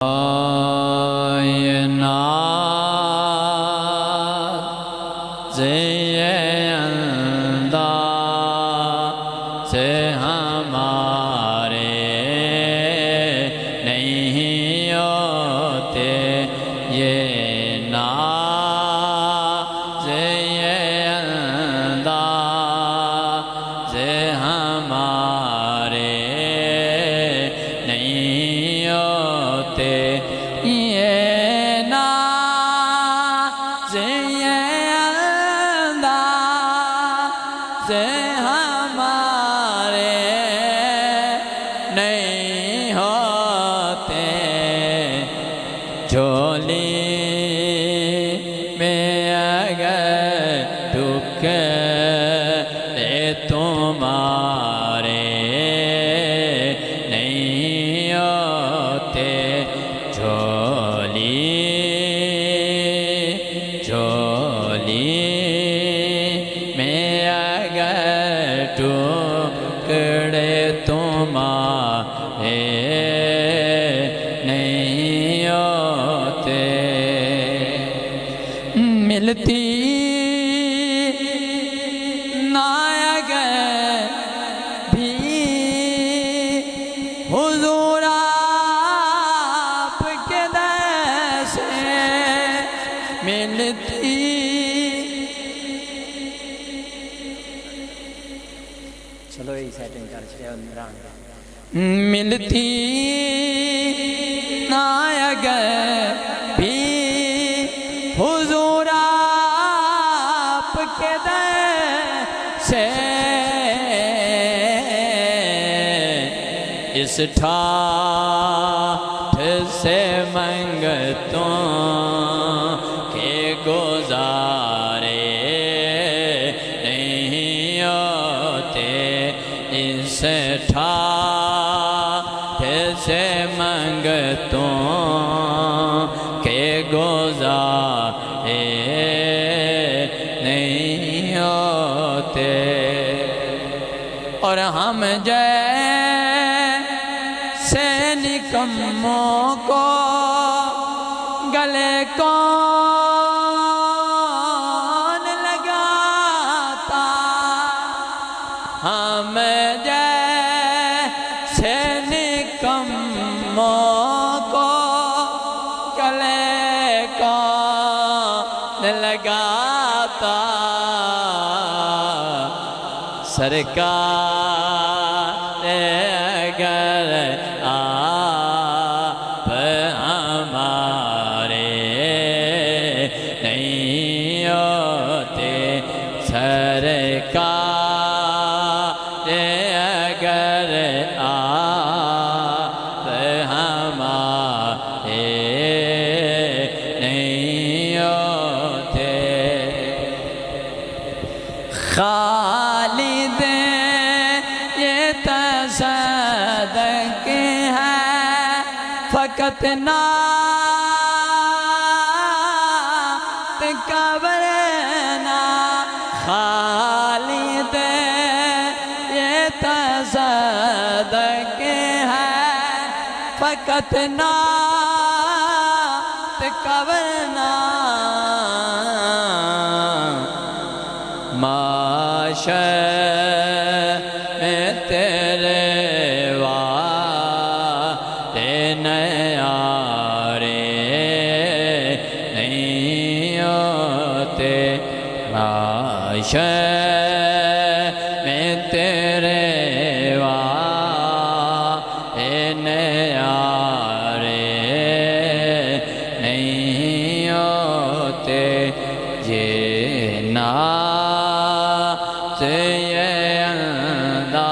کائنات یہ انداز ہمارے نہیں ہوتے، یہ ناز یہ انداز ہمارے نہیں ہوتے، یہ ناز یہ انداز ہمارے نہیں ہوتے، جھولی میں اگر ٹکڑے تمہارے نہیں ہوتے، جھولی میں اگر ٹکڑے تمہارے نہیں ہوتے، ملتی نہ اگر بھی حضور آپ کے در سے ملتی، چلو یہ سیٹنگ کر چلے ملتی نہ اگر بھی حضور آپ کے در سے، اس ٹھاٹھ سے منگتوں کے گزارے نہیں ہوتے، اس ٹھاٹھ سے منگتوں کے گزارے نہیں ہوتے، اور ہم جیسے نکموں کو گلے کون لگاتا، ہم جیسے نکموں کو گلے کون لگاتا، سرکار اگر آپ ہمارے نہیں ہوتے، سرکار اگر آپ ہمارے نہیں ہوتے، خالد یہ تصدق ہے فقط نعت قبر نہ، خالد یہ تصدق ہے فقط نعت قبر نہ، معاشر میں تیرے وعدے نیارے نہیں ہوتے، معاشر میں تیرے وعدے نیارے نہیں ہوتے، یہ ناز یہ انداز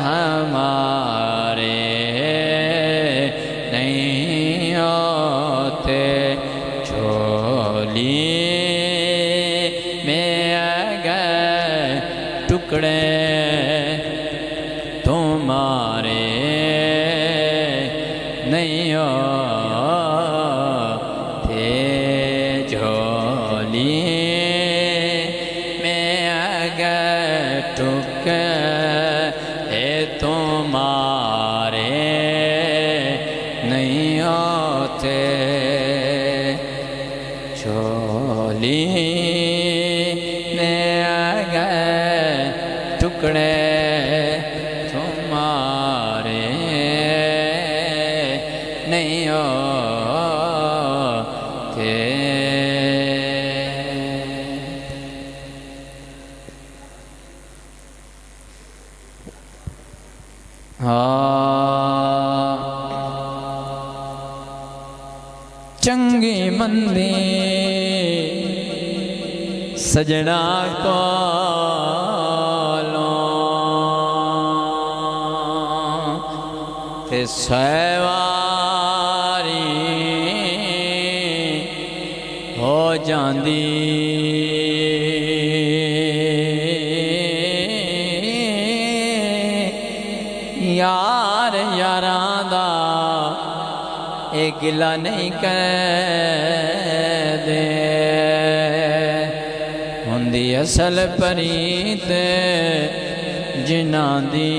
ہمارے نہیں ہوتے، جھولی میں اگر ٹکڑے تمہارے نہیں ہوتے، جھولی میں اگر ٹکڑے تمہارے نہیں ہوتے چولی نے گئے ٹکڑے تمہارے نہیں ہوتے چنگی مندی سجنا کولوں تے سواری ہو جاندی یار یاراں دا اے گلہ نہیں کر دے ہوندی اصل پریت جنہاں دی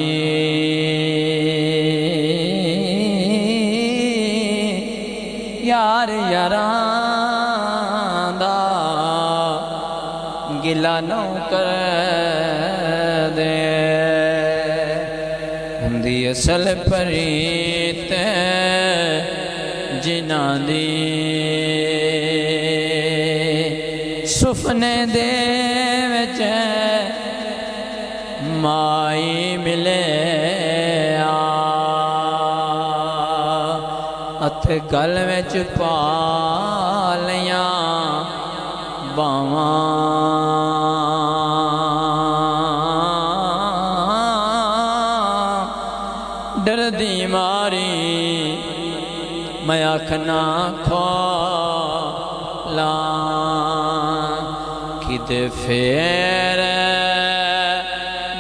یار یاراں دا گلہ نہ کر دے ہوندی اصل پریت جنہاں دی سفنے دے وچ مائی ملے ہتھ گل وچ پا لیاں باواں ڈردی ماری میں آکھنا کھولاں کد پھر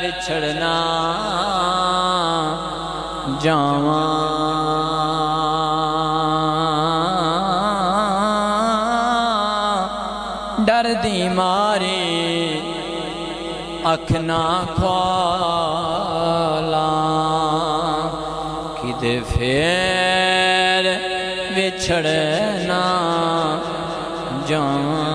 بچھڑنا جاواں ڈر دی ماری آکھنا کھولاں کد پھر بچھڑنا جاواں